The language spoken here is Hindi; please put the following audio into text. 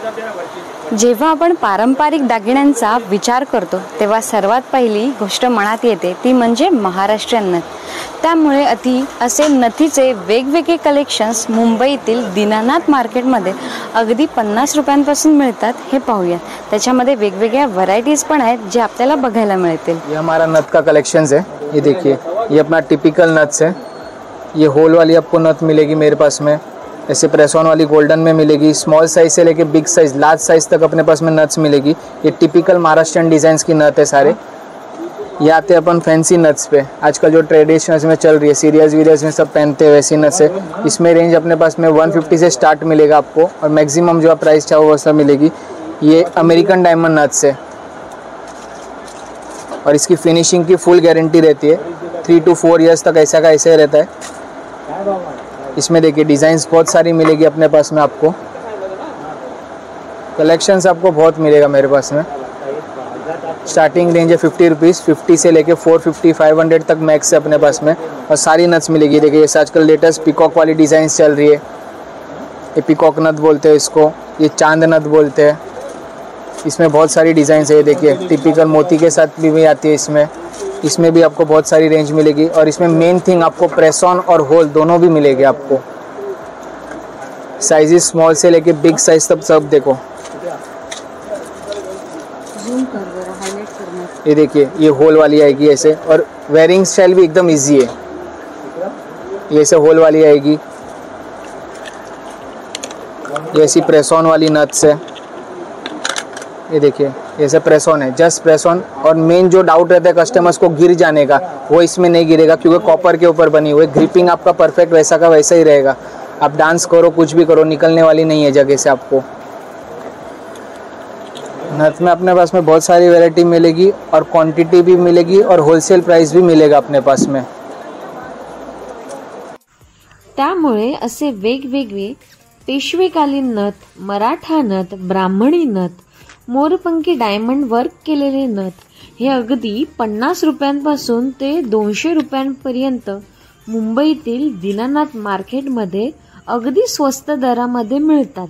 जेव्हा आपण पारंपरिक दागिन्यांचा विचार करतो तेव्हा सर्वात पहिली गोष्ट मनात येते ती म्हणजे महाराष्ट्रीयन नथ। त्यामुळे असे नथीचे वेगवेगळे कलेक्शन्स मुंबईतील दीनानाथ मार्केटमध्ये अगदी 50 रुपयांपासून मिळतात हे पाहूया। त्याच्यामध्ये वेगवेगळ्या व्हरायटीज पण आहेत जे आपल्याला बघायला मिळतील। ये हमारा नथ का कलेक्शंस है। ये देखिए, ये अपना टिपिकल नथ्स है। ये होल वाली आपको नथ मिलेगी मेरे पास में, ऐसे प्रेस ऑन वाली गोल्डन में मिलेगी। स्मॉल साइज से लेके बिग साइज, लार्ज साइज तक अपने पास में नथ्स मिलेगी। ये टिपिकल महाराष्ट्रियन डिजाइन्स की नथ है सारे। ये आते अपन फैंसी नथ्स पे, आजकल जो ट्रेडिशनल्स में चल रही है, सीरियस वीरियस में सब पहनते हैं वैसी नथ्स है। इसमें रेंज अपने पास में 150 से स्टार्ट मिलेगा आपको, और मैक्सिमम जो आप प्राइस चाहो वो सब मिलेगी। ये अमेरिकन डायमंड नथ्स है और इसकी फिनिशिंग की फुल गारंटी रहती है। 3 to 4 ईयर्स तक ऐसा का ऐसा ही रहता है। इसमें देखिए डिज़ाइंस बहुत सारी मिलेगी अपने पास में, आपको कलेक्शंस आपको बहुत मिलेगा मेरे पास में। स्टार्टिंग रेंज है 50 रुपीज़, 50 से लेके 450 500 तक मैक्स है अपने पास में, और सारी नट्स मिलेगी। देखिए जैसे आजकल लेटेस्ट पिकॉक वाली डिज़ाइंस चल रही है, ये पिकॉक नथ बोलते हैं इसको, ये चांद नथ बोलते हैं। इसमें बहुत सारी डिज़ाइंस है। देखिए टिपिकल मोती के साथ भी आती है इसमें भी आपको बहुत सारी रेंज मिलेगी। और इसमें मेन थिंग आपको प्रेस ऑन और होल दोनों भी मिलेंगे आपको। साइजेस स्मॉल से लेके बिग साइज तक सब देखो। ये देखिए, ये होल वाली आएगी ऐसे, और वेयरिंग स्टाइल भी एकदम इजी है। ये ऐसे होल वाली आएगी, ये ऐसी प्रेस ऑन वाली नट्स है। ये देखिए जैसे प्रेस ऑन है, जस्ट प्रेस ऑन। और मेन जो डाउट रहता है कस्टमर्स को गिर जाने का, वो इसमें नहीं गिरेगा क्योंकि कॉपर के ऊपर बनी हुई। ग्रिपिंग आपका परफेक्ट वैसा का वैसा ही रहेगा। आप डांस करो, कुछ भी करो, निकलने वाली नहीं है जगह से आपको। नथ में अपने पास में बहुत सारी वैरायटी मिलेगी, और क्वांटिटी भी मिलेगी, और होलसेल प्राइस भी मिलेगा अपने पास में। त्यामुळे असे वेगवेगळे पेशवेकालीन नथ, मराठा नथ, ब्राह्मणी नथ, मोरपंखी डायमंड वर्क केलेले नथ हे अगदी 50 रुपयांपासून ते 200 रुपयांपर्यंत मुंबईतील दीनानाथ मार्केटमध्ये अगदी स्वस्त दरामध्ये मिळतात।